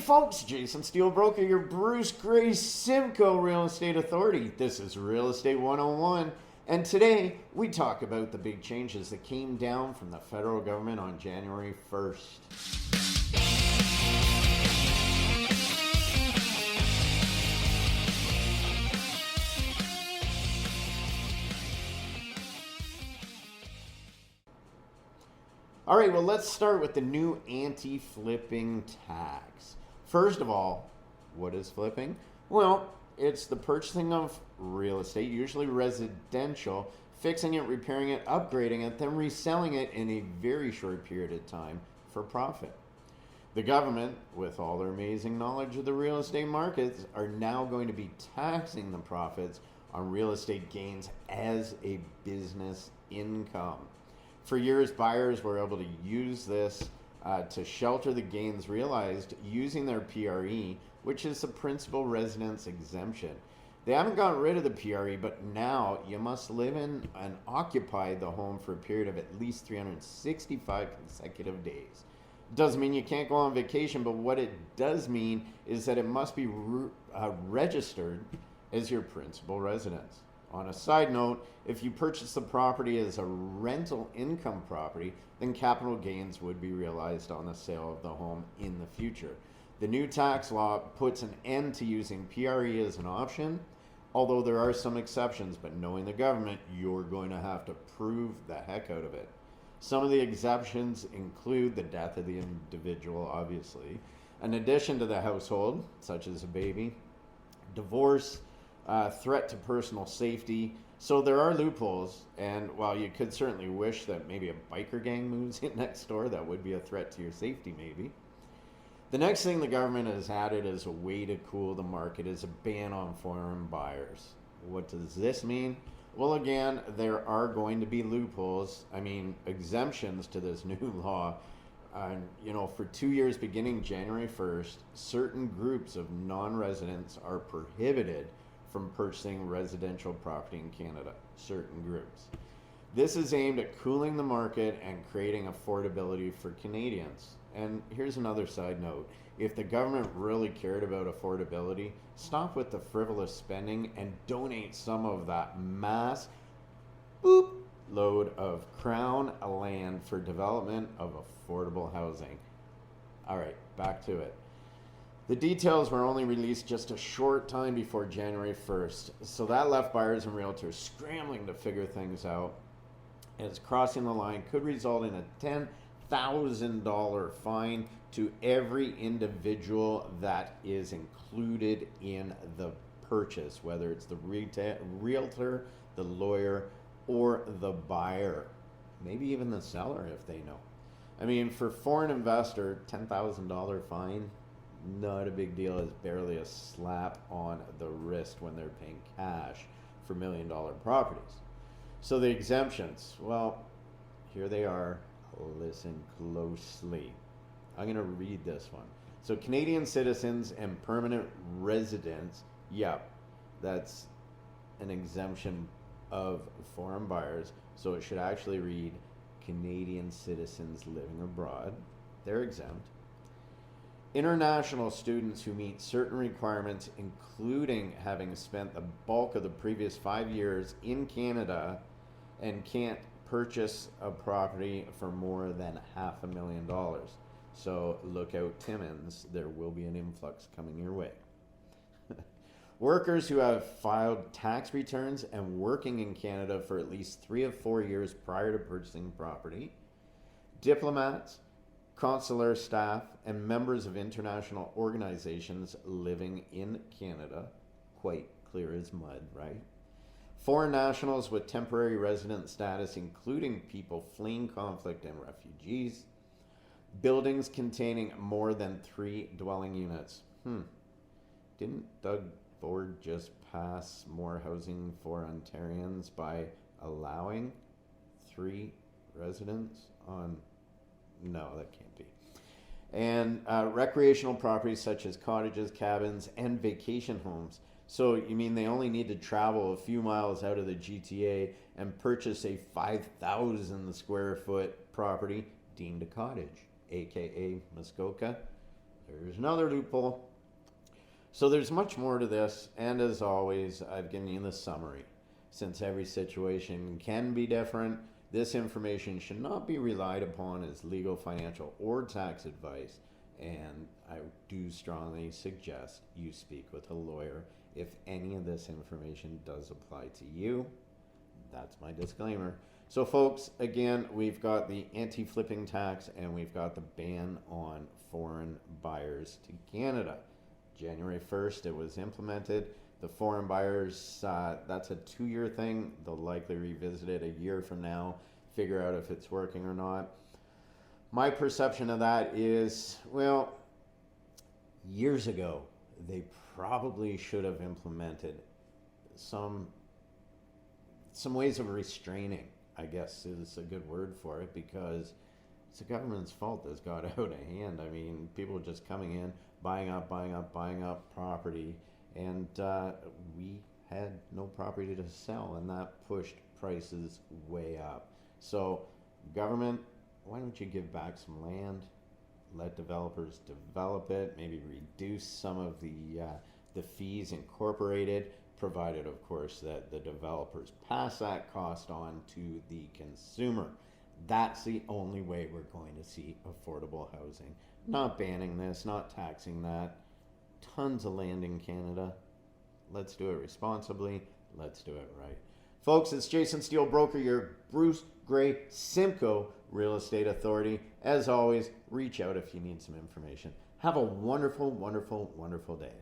folks, Jason Steele, broker, your Bruce Gray Simcoe Real Estate Authority. This is Real Estate 101, and today we talk about the big changes that came down from the federal government on January 1st. All right, well, let's start with the new anti-flipping tax. First of all, what is flipping? Well, it's the purchasing of real estate, usually residential, fixing it, repairing it, upgrading it, then reselling it in a very short period of time for profit. The government, with all their amazing knowledge of the real estate markets, are now going to be taxing the profits on real estate gains as a business income. For years, buyers were able to use this to shelter the gains realized using their PRE, which is the principal residence exemption. They haven't gotten rid of the PRE, but now you must live in and occupy the home for a period of at least 365 consecutive days. Doesn't mean you can't go on vacation, but what it does mean is that it must be registered as your principal residence. On a side note, if you purchase the property as a rental income property, then capital gains would be realized on the sale of the home in the future. The new tax law puts an end to using PRE as an option, although there are some exceptions, but knowing the government, you're going to have to prove the heck out of it. Some of the exceptions include the death of the individual, obviously, an addition to the household, such as a baby, divorce, threat to personal safety. So there are loopholes, and while you could certainly wish that maybe a biker gang moves in next door, that would be a threat to your safety maybe. The next thing the government has added as a way to cool the market is a ban on foreign buyers. What does this mean? Well, again, there are going to be loopholes, exemptions to this new law. For 2 years beginning January 1st, certain groups of non-residents are prohibited from purchasing residential property in Canada, certain groups. This is aimed at cooling the market and creating affordability for Canadians. And here's another side note. If the government really cared about affordability, stop with the frivolous spending and donate some of that mass load of crown land for development of affordable housing. All right, back to it. The details were only released just a short time before January 1st, so that left buyers and realtors scrambling to figure things out, as crossing the line could result in a $10,000 fine to every individual that is included in the purchase, whether it's the realtor, the lawyer, or the buyer, maybe even the seller if they know. For foreign investor, $10,000 fine, not a big deal. It's barely a slap on the wrist when they're paying cash for $1 million properties. So the exemptions, well, here they are. Listen closely. I'm going to read this one. So Canadian citizens and permanent residents, that's an exemption of foreign buyers. So it should actually read Canadian citizens living abroad. They're exempt. International students who meet certain requirements, including having spent the bulk of the previous 5 years in Canada and can't purchase a property for more than $500,000. So look out, Timmins, there will be an influx coming your way. Workers who have filed tax returns and working in Canada for at least 3 of 4 years prior to purchasing property. Diplomats, consular staff, and members of international organizations living in Canada. Quite clear as mud, right? Foreign nationals with temporary resident status, including people fleeing conflict and refugees. Buildings containing more than 3 dwelling units. Didn't Doug Ford just pass more housing for Ontarians by allowing 3 residents on? No, that can't be. And recreational properties such as cottages, cabins, and vacation homes. So you mean they only need to travel a few miles out of the GTA and purchase a 5,000 square foot property deemed a cottage, aka Muskoka? there's another loophole. So there's much more to this, and as always, I've given you the summary. Since every situation can be different, this information should not be relied upon as legal, financial, or tax advice, and I do strongly suggest you speak with a lawyer if any of this information does apply to you. That's my disclaimer. So folks, again, we've got the anti-flipping tax and we've got the ban on foreign buyers to Canada. January 1st it was implemented. The foreign buyers, that's a 2-year thing. They'll likely revisit it a year from now, figure out if it's working or not. My perception of that is, well, years ago, they probably should have implemented some ways of restraining, I guess is a good word for it, because it's the government's fault this got out of hand. I mean, people just coming in, buying up property, and we had no property to sell, and that pushed prices way up. So, government, why don't you give back some land, let developers develop it, maybe reduce some of the fees incorporated, provided of course that the developers pass that cost on to the consumer. That's the only way we're going to see affordable housing. Not banning this, not taxing that. Tons of land in Canada. Let's do it responsibly. Let's do it right. Folks, it's Jason Steele, broker, your Bruce Gray Simcoe Real Estate Authority. As always, reach out if you need some information. Have a wonderful, wonderful, wonderful day.